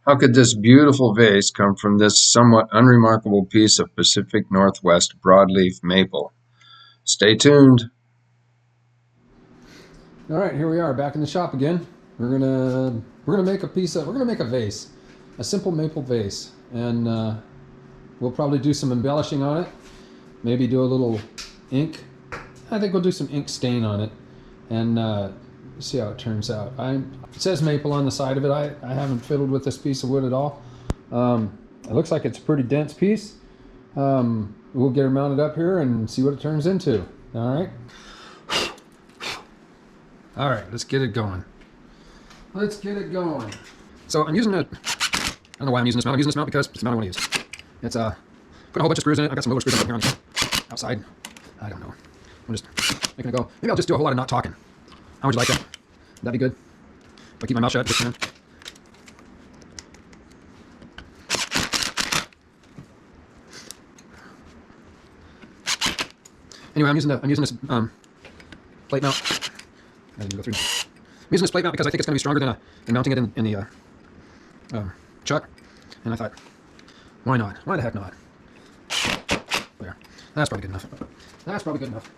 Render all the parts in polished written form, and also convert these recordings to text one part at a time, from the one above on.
How could this beautiful vase come from this somewhat unremarkable piece of Pacific Northwest broadleaf maple? Stay tuned. All right, here we are back in the shop again. We're gonna make a vase, a simple maple vase, and we'll probably do some embellishing on it. Maybe do a little ink. I think we'll do some ink stain on it, and see how it turns out. It says maple on the side of it. I haven't fiddled with this piece of wood at all. It looks like it's a pretty dense piece. We'll get her mounted up here and see what it turns into. All right. All right, let's get it going. Let's get it going. So I'm using I don't know why I'm using this mount. I'm using this mount because it's the mount I want to use. It's put a whole bunch of screws in it. I got some lower screws up here on the outside. I don't know. I'm just making it go. Maybe I'll just do a whole lot of not talking. How would you like that? Would that be good? If I keep my mouth shut, just Anyway, I'm using this plate mount. I didn't go through. I'm using this plate mount because I think it's going to be stronger than mounting it in the chuck. And I thought, why not? Why the heck not? There. That's probably good enough. That's probably good enough.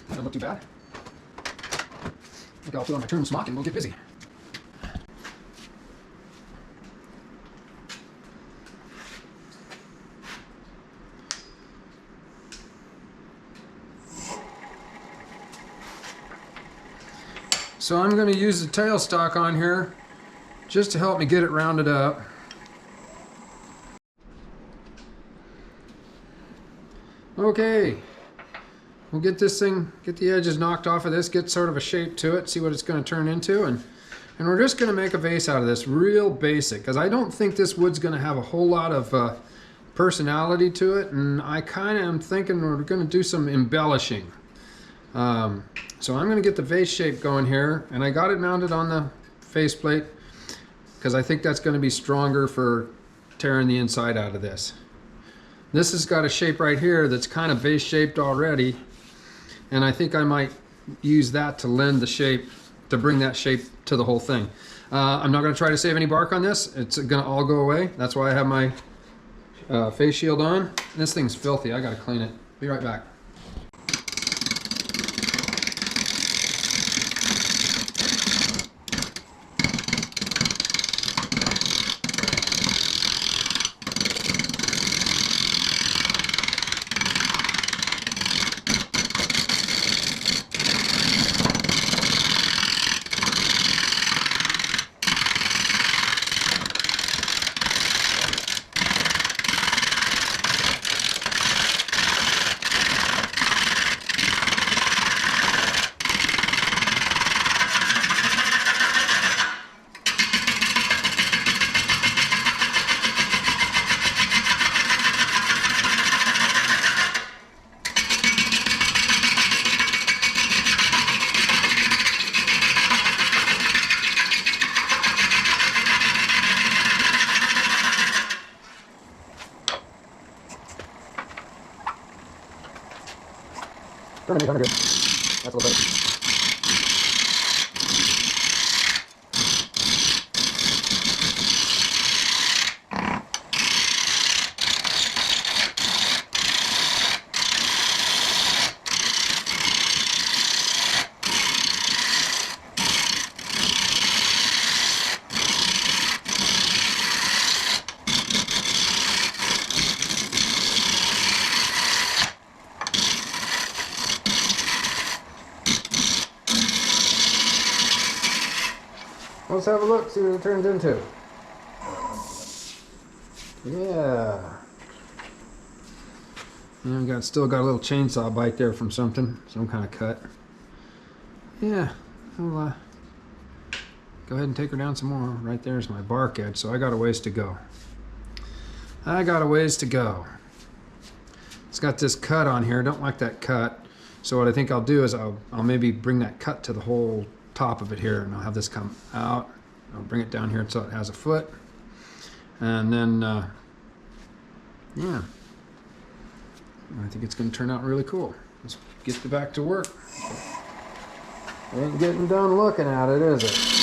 Doesn't look too bad. I think I'll put on my trim smock and we'll get busy. So I'm going to use the tailstock on here just to help me get it rounded up. Okay. We'll get this thing, get the edges knocked off of this, get sort of a shape to it, see what it's going to turn into, and we're just going to make a vase out of this, real basic, because I don't think this wood's going to have a whole lot of personality to it, and I kind of am thinking we're going to do some embellishing. So I'm going to get the vase shape going here, and I got it mounted on the faceplate because I think that's going to be stronger for tearing the inside out of this. This has got a shape right here that's kind of vase shaped already. And I think I might use that to lend the shape, to bring that shape to the whole thing. I'm not going to try to save any bark on this. It's going to all go away. That's why I have my face shield on. This thing's filthy. I got to clean it. Be right back. Turn it, good. That's a little better. Let's have a look, see what it turns into. Yeah. Still got a little chainsaw bite there from something, some kind of cut. Yeah, I'll go ahead and take her down some more. Right there's my bark edge, so I got a ways to go. I got a ways to go. It's got this cut on here. I don't like that cut. So what I think I'll do is I'll maybe bring that cut to the whole top of it here, and I'll have this come out. I'll bring it down here so it has a foot, and then yeah, I think it's going to turn out really cool. Let's get back to work. Ain't getting done looking at it, is it?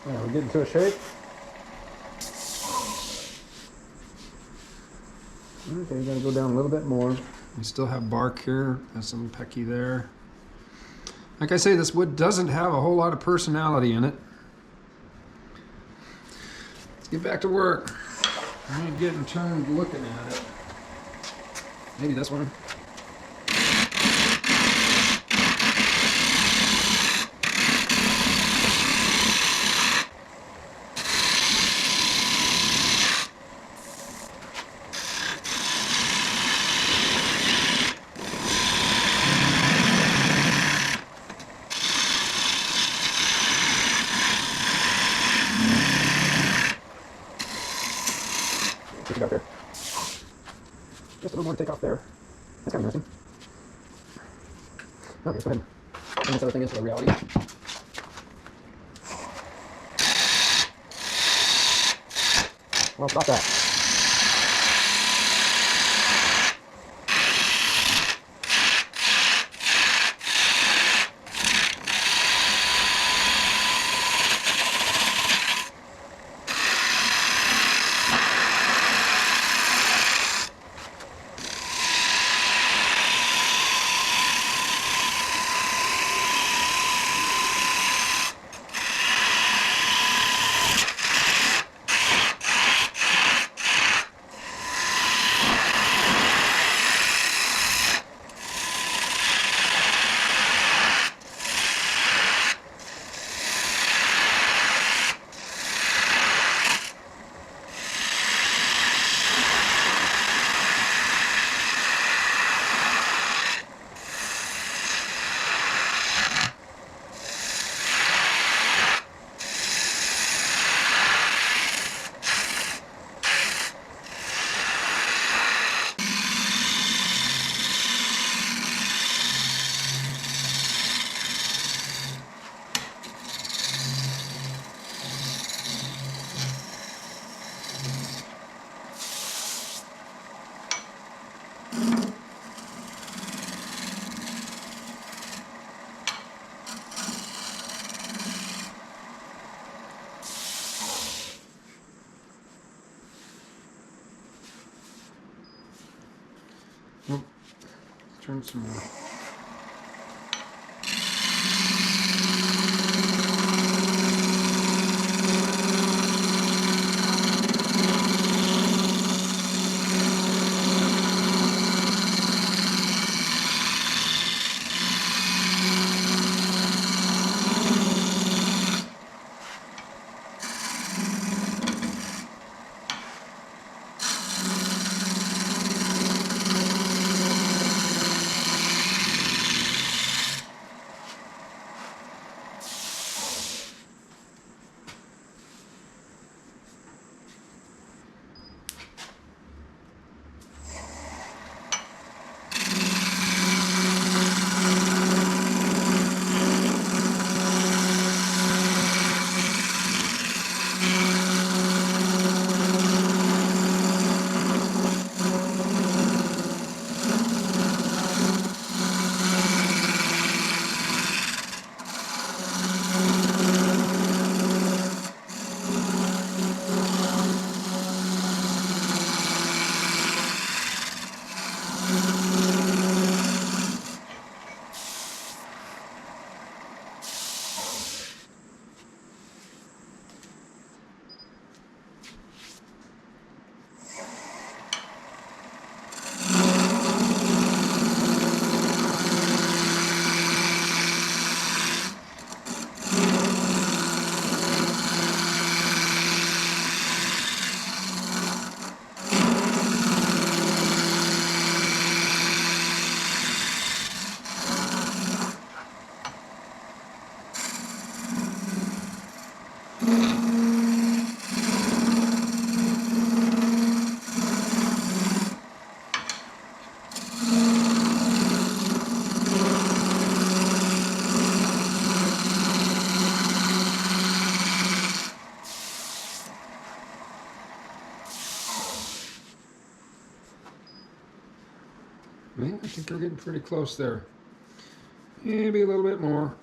Yeah, we're getting to a shape. Okay, you gotta go down a little bit more. We still have bark here, has some pecky there. Like I say, this wood doesn't have a whole lot of personality in it. Let's get back to work. I ain't getting turned looking at it. Maybe this one. Take off there. Just a little more to take off there. That's kind of interesting. Okay, let's go ahead and turn this other thing into a reality. Well, stop that. Oh, turn some more. Yeah, I think we're getting pretty close there. Maybe a little bit more.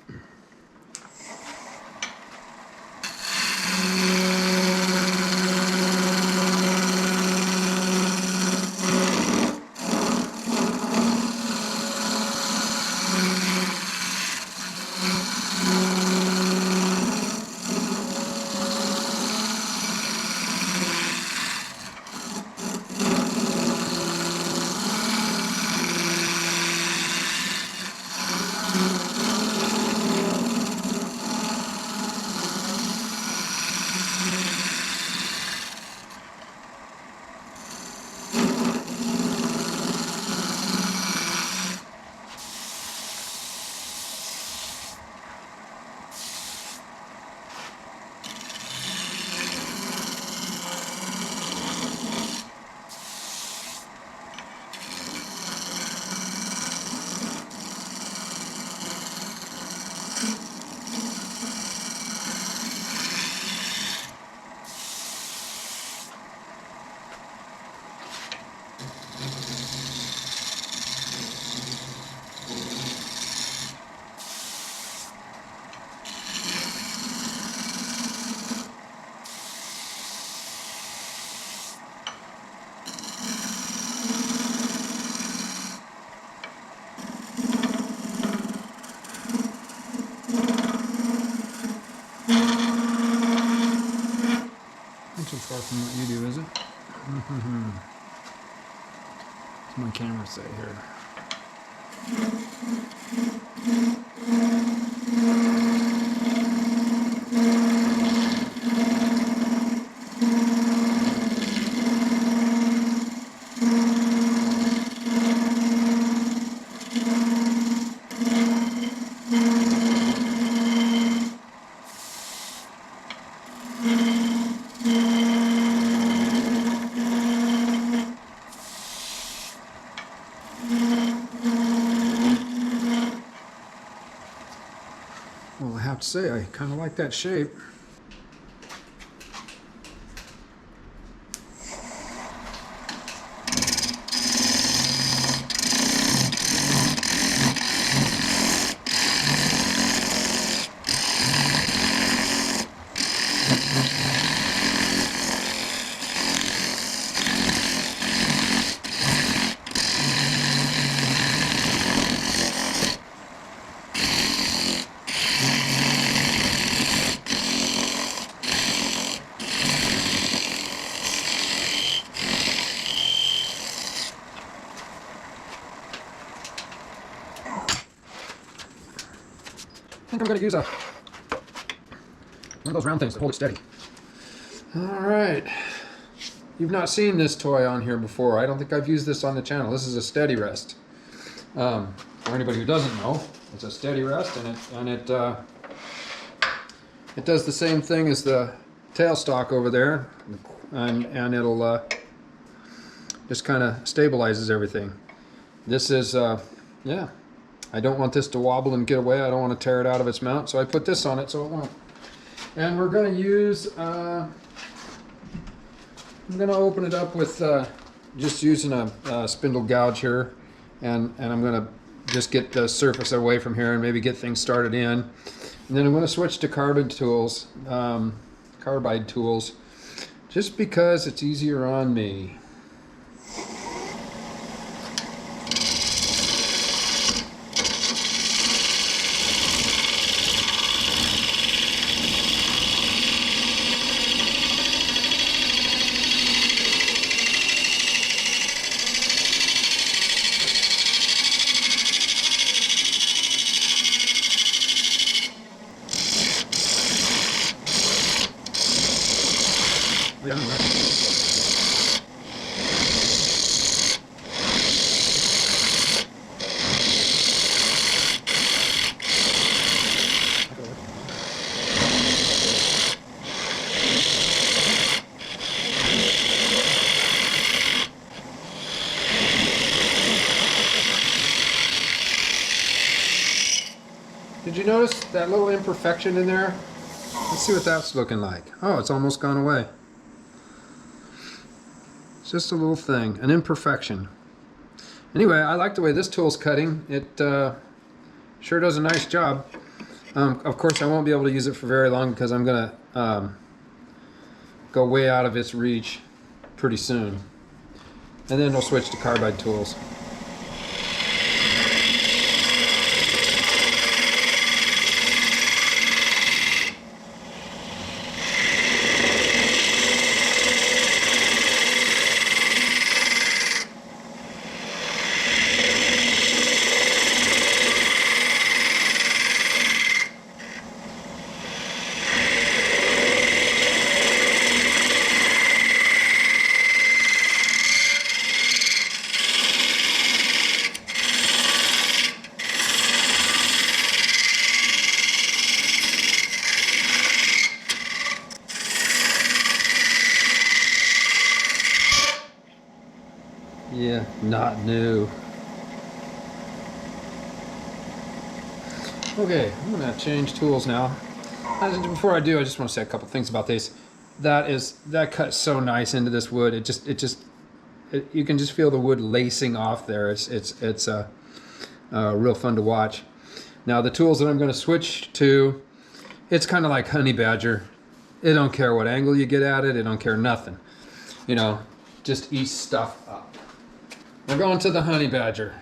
Not too far from what you do, is it? What's my camera say here? Well, I have to say, I kind of like that shape. I think I'm going to use one of those round things to hold it steady. All right. You've not seen this toy on here before. I don't think I've used this on the channel. This is a steady rest. For anybody who doesn't know, it's a steady rest, and it does the same thing as the tailstock over there, and it'll just kind of stabilizes everything. This is yeah. I don't want this to wobble and get away. I don't want to tear it out of its mount, so I put this on it so it won't. And we're going to use, I'm going to open it up with just using a spindle gouge here, and I'm going to just get the surface away from here and maybe get things started in. And then I'm going to switch to carbide tools, just because it's easier on me. Did you notice that little imperfection in there? Let's see what that's looking like. Oh, it's almost gone away. It's just a little thing, an imperfection. Anyway, I like the way this tool's cutting. It sure does a nice job. Of course, I won't be able to use it for very long because I'm going to go way out of its reach pretty soon. And then we'll switch to carbide tools. Yeah, not new. Okay, I'm gonna change tools now. Before I do, I just want to say a couple things about this. That cuts so nice into this wood. You can just feel the wood lacing off there. It's real fun to watch. Now the tools that I'm going to switch to, it's kind of like honey badger. It don't care what angle you get at it. It don't care nothing. You know, just eat stuff up. We're going to the honey badger.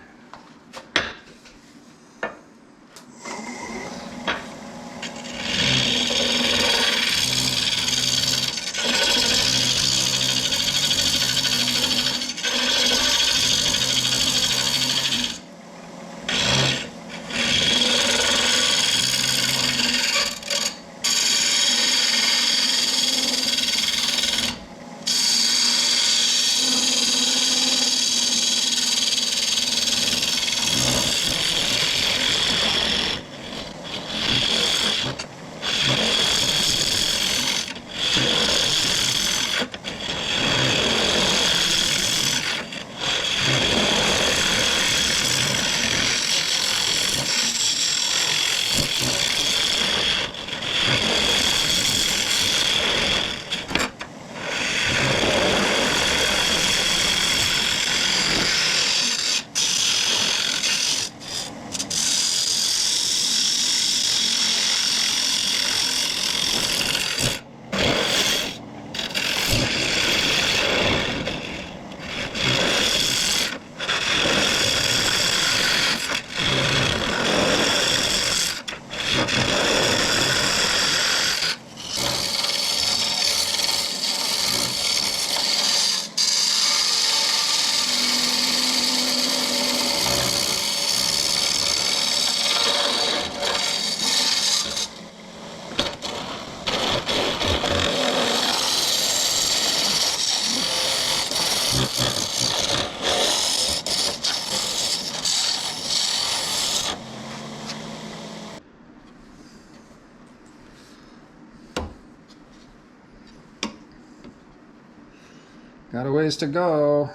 Got a ways to go.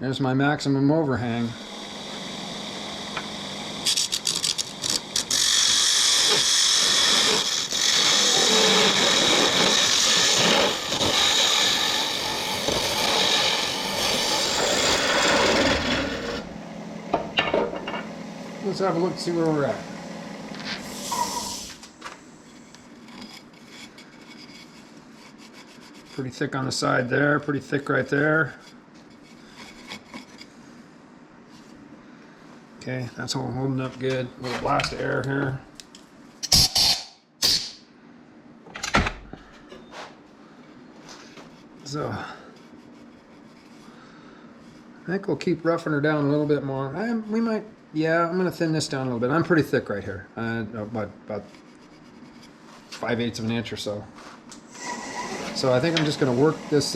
There's my maximum overhang. Let's have a look and see where we're at. Pretty thick on the side there, pretty thick right there. Okay, that's all holding up good. A little blast of air here. So, I think we'll keep roughing her down a little bit more. We might, yeah, I'm going to thin this down a little bit. I'm pretty thick right here, about 5/8 of an inch or so. So I think I'm just going to work this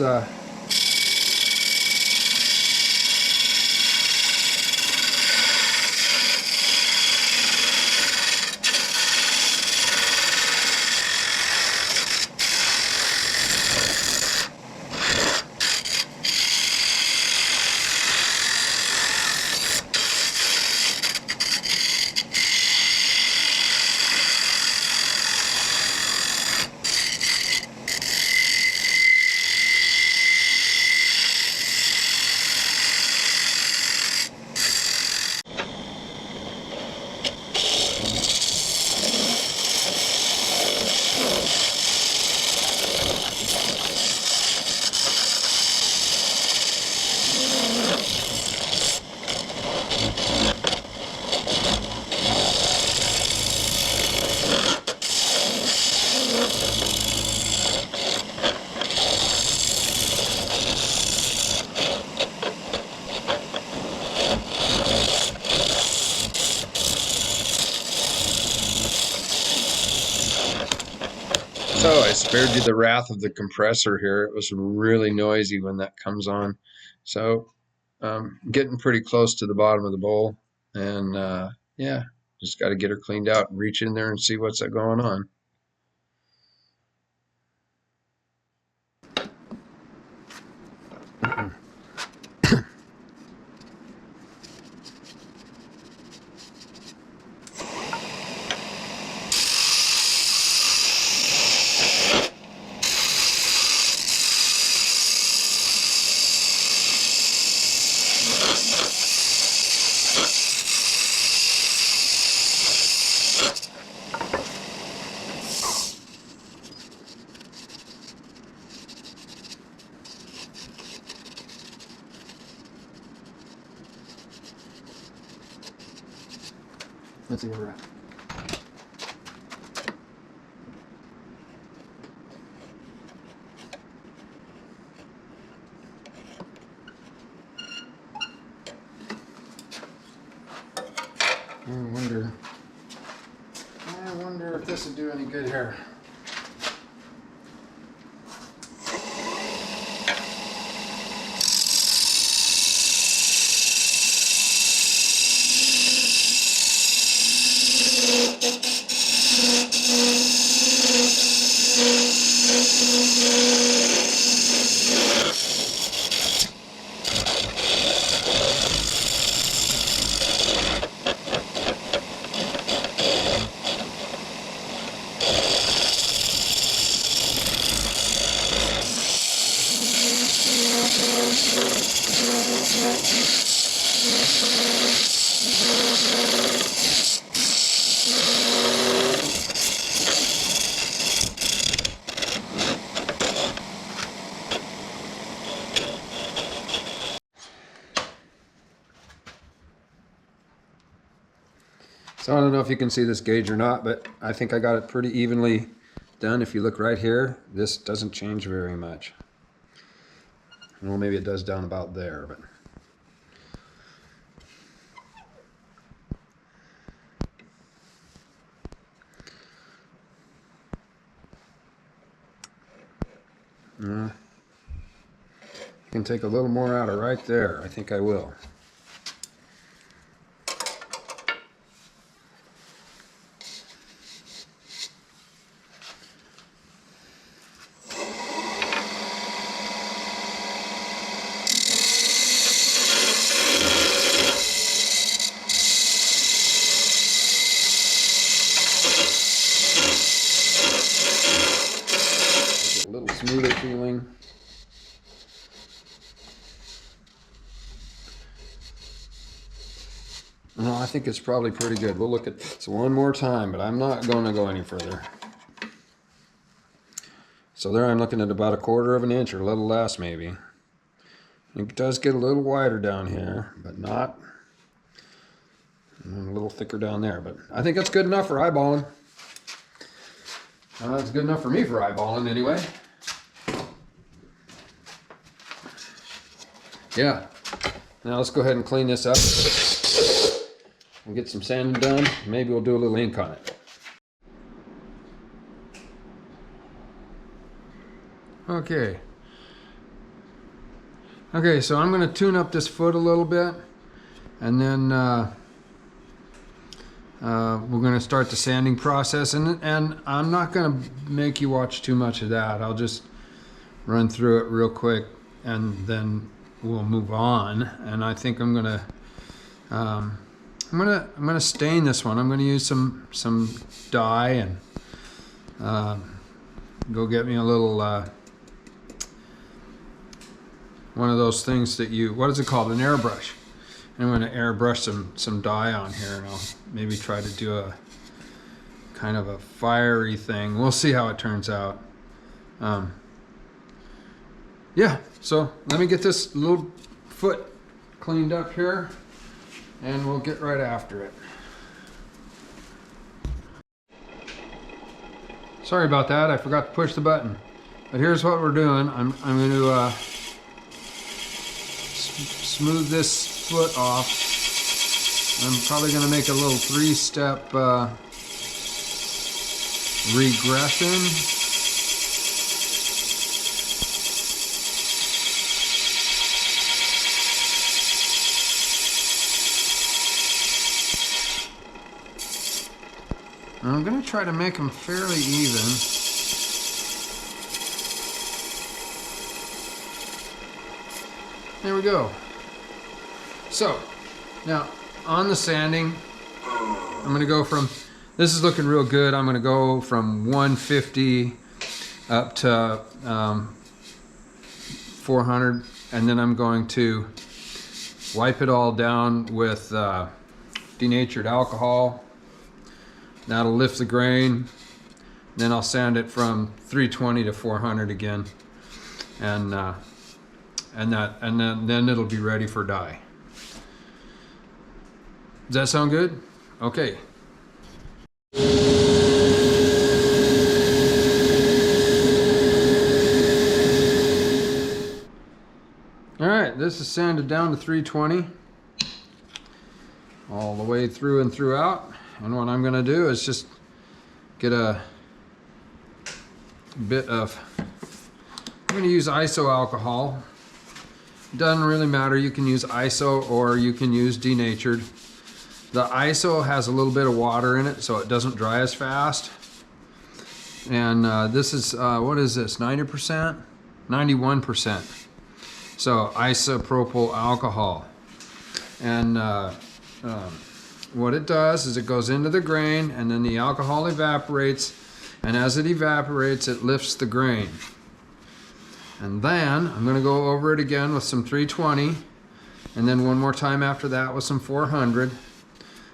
spared you the wrath of the compressor here. It was really noisy when that comes on. So getting pretty close to the bottom of the bowl, and yeah, just got to get her cleaned out and reach in there and see what's going on. Let's see where we're at. I wonder if this would do any good here. So I don't know if you can see this gauge or not, but I think I got it pretty evenly done. If you look right here, this doesn't change very much. Well, maybe it does down about there, but I can take a little more out of right there. I think I will. A little smoother feeling. No, I think it's probably pretty good. We'll look at this one more time, but I'm not going to go any further. So there I'm looking at about 1/4 of an inch or a little less maybe. It does get a little wider down here, but not. And a little thicker down there, but I think that's good enough for eyeballing. That's good enough for me for eyeballing anyway. Yeah. Now let's go ahead and clean this up. We'll get some sanding done. Maybe we'll do a little ink on it. Okay. Okay, so I'm going to tune up this foot a little bit, and then we're going to start the sanding process. And I'm not going to make you watch too much of that. I'll just run through it real quick, and then we'll move on. And I think I'm gonna stain this one. I'm gonna use some dye and go get me a little one of those things that you, what is it called, an airbrush. And I'm gonna airbrush some dye on here, and I'll maybe try to do a kind of a fiery thing. We'll see how it turns out. Yeah, so let me get this little foot cleaned up here, and we'll get right after it. Sorry about that, I forgot to push the button. But here's what we're doing. I'm going to smooth this foot off. I'm probably going to make a little 3-step regression. And I'm going to try to make them fairly even. There we go. So, now on the sanding, I'm going to go from, this is looking real good. I'm going to go from 150 up to 400, and then I'm going to wipe it all down with denatured alcohol. That'll lift the grain. Then I'll sand it from 320 to 400 again, and then it'll be ready for dye. Does that sound good? Okay. All right, this is sanded down to 320 all the way through and throughout. And what I'm going to do is just get a bit of, I'm going to use iso alcohol. Doesn't really matter, you can use iso or you can use denatured. The iso has a little bit of water in it so it doesn't dry as fast. And this is, what is this, 90%? 91%. So isopropyl alcohol. And what it does is it goes into the grain and then the alcohol evaporates, and as it evaporates it lifts the grain. And then I'm going to go over it again with some 320, and then one more time after that with some 400,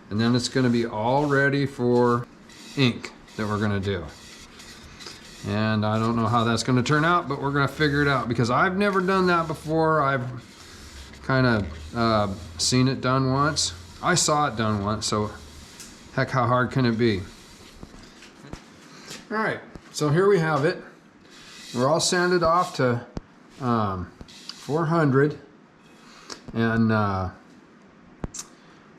and then it's going to be all ready for ink that we're going to do. And I don't know how that's going to turn out, but we're going to figure it out because I've never done that before. I've kind of seen it done once. I saw it done once, so heck, how hard can it be? All right, so here we have it. We're all sanded off to 400, and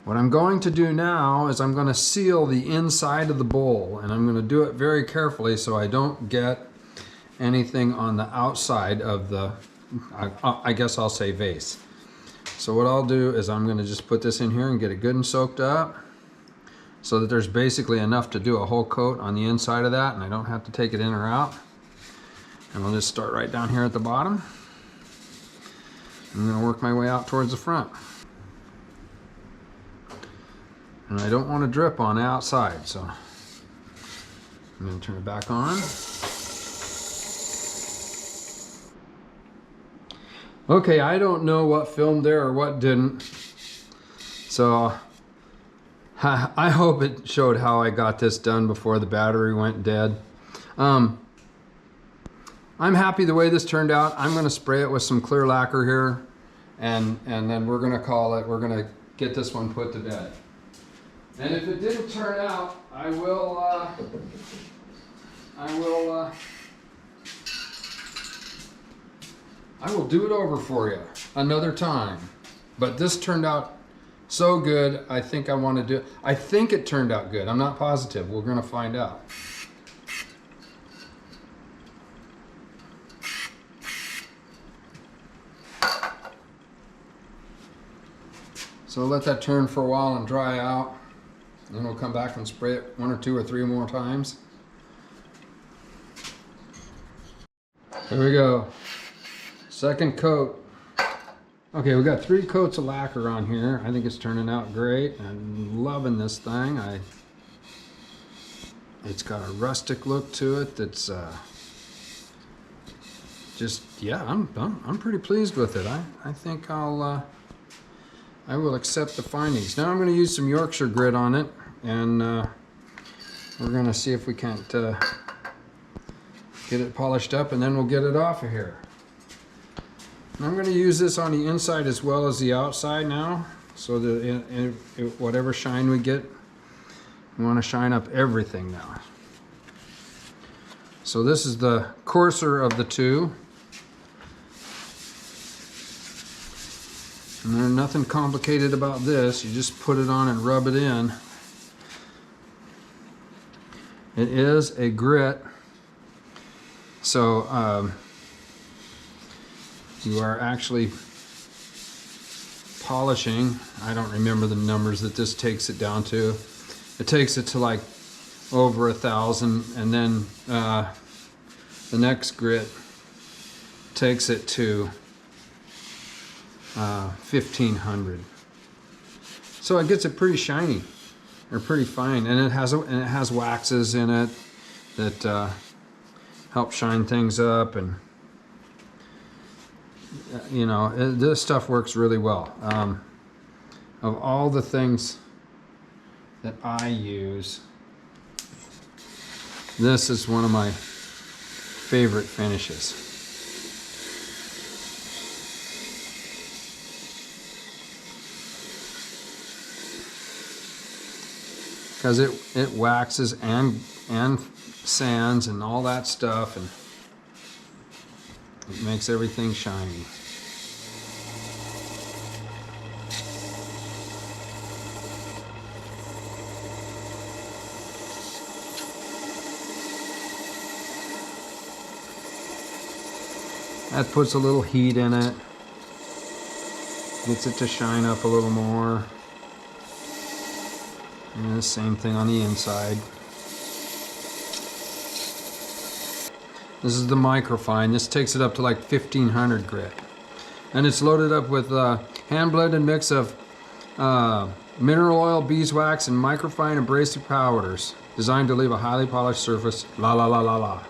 what I'm going to do now is I'm going to seal the inside of the bowl, and I'm going to do it very carefully so I don't get anything on the outside of the, I guess I'll say vase. So what I'll do is I'm going to just put this in here and get it good and soaked up so that there's basically enough to do a whole coat on the inside of that, and I don't have to take it in or out. And we'll just start right down here at the bottom. I'm going to work my way out towards the front. And I don't want to drip on the outside, so I'm going to turn it back on. Okay, I don't know what filmed there or what didn't. So I hope it showed how I got this done before the battery went dead. I'm happy the way this turned out. I'm going to spray it with some clear lacquer here, and then we're going to call it, we're going to get this one put to bed. And if it didn't turn out, I will do it over for you another time. But this turned out so good, I think I want to do it. I think it turned out good. I'm not positive. We're going to find out. So let that turn for a while and dry out. Then we'll come back and spray it 1 or 2 or 3 more times. There we go. Second coat. Okay, we got 3 coats of lacquer on here. I think it's turning out great. I'm loving this thing. It's got a rustic look to it. That's just, yeah, I'm pretty pleased with it. I think I will accept the findings. Now I'm going to use some Yorkshire grit on it, and we're going to see if we can't get it polished up, and then we'll get it off of here. And I'm going to use this on the inside as well as the outside now, so that whatever shine we get, we want to shine up everything now. So this is the coarser of the two. And there's nothing complicated about this. You just put it on and rub it in. It is a grit, so you are actually polishing. I don't remember the numbers that this takes it down to. It takes it to like over 1,000, and then the next grit takes it to 1,500. So it gets it pretty shiny, or pretty fine, and it has waxes in it that help shine things up, and you know, this stuff works really well. Of all the things that I use, this is one of my favorite finishes. Because it waxes and sands and all that stuff, and it makes everything shiny. That puts a little heat in it, gets it to shine up a little more. And the same thing on the inside. This is the microfine. This takes it up to like 1,500 grit. And it's loaded up with a hand-blended mix of mineral oil, beeswax, and microfine abrasive powders, designed to leave a highly polished surface. La la la la la.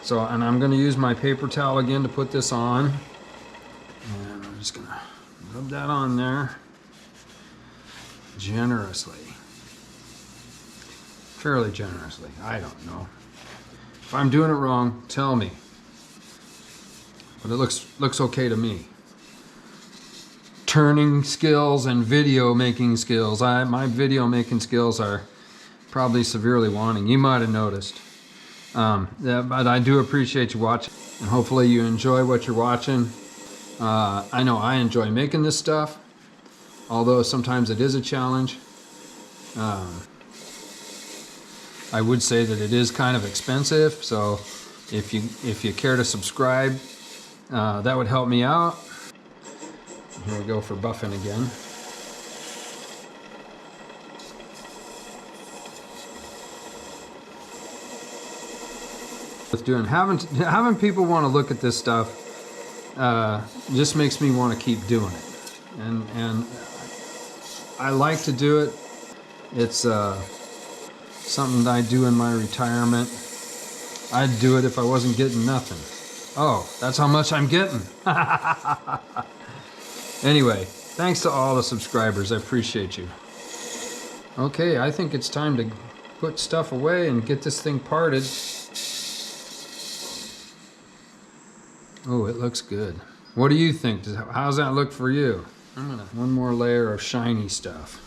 So, and I'm going to use my paper towel again to put this on. And I'm just going to rub that on there generously. Fairly generously. I don't know. If I'm doing it wrong, tell me. But it looks okay to me. Turning skills and video making skills. My video making skills are probably severely wanting. You might have noticed. But I do appreciate you watching, and hopefully you enjoy what you're watching. I know I enjoy making this stuff, although sometimes it is a challenge. I would say that it is kind of expensive, so if you care to subscribe, that would help me out. Here we go for buffing again. With doing having people want to look at this stuff just makes me want to keep doing it, and I like to do it. It's something that I do in my retirement. I'd do it if I wasn't getting nothing. Oh, that's how much I'm getting. Anyway, thanks to all the subscribers. I appreciate you. Okay, I think it's time to put stuff away and get this thing parted. Oh, it looks good. What do you think? How's that look for you? One more layer of shiny stuff.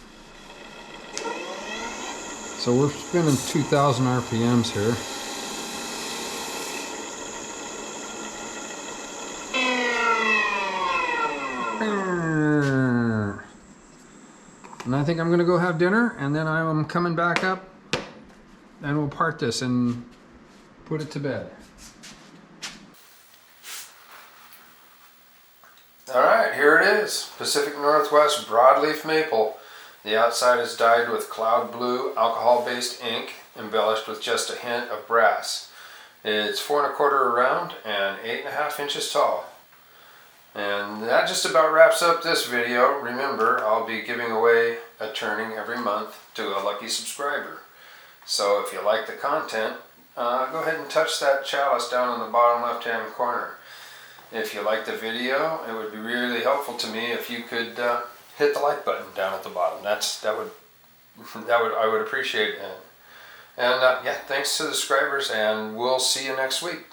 So we're spinning 2,000 RPMs here. And I think I'm gonna go have dinner, and then I'm coming back up and we'll part this and put it to bed. Alright, here it is. Pacific Northwest broadleaf maple. The outside is dyed with cloud blue alcohol-based ink, embellished with just a hint of brass. It's 4 1/4 around and 8.5 inches tall. And that just about wraps up this video. Remember, I'll be giving away a turning every month to a lucky subscriber. So if you like the content, go ahead and touch that chalice down in the bottom left-hand corner. If you like the video, it would be really helpful to me if you could hit the like button down at the bottom. I would appreciate it. And yeah, thanks to the subscribers, and we'll see you next week.